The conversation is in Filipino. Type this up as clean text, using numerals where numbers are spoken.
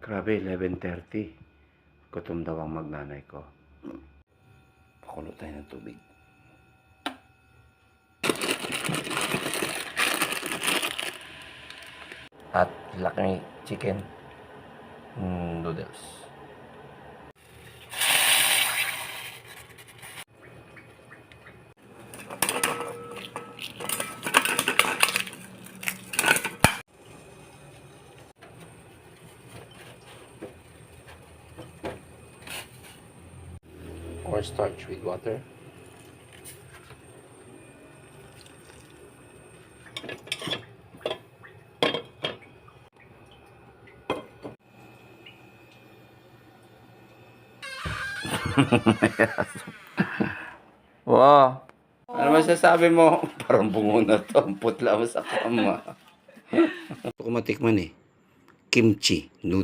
Grabe, 11:30. Gutom daw ang magnanay ko. Pakulo tayo ng tubig. At laking chicken noodles. Cornstarch with water. Wow! Ano masasabi mo? Parang bungo na to. Ang putla mo sa kama. Ito ko matikman eh. Kimchi noodles.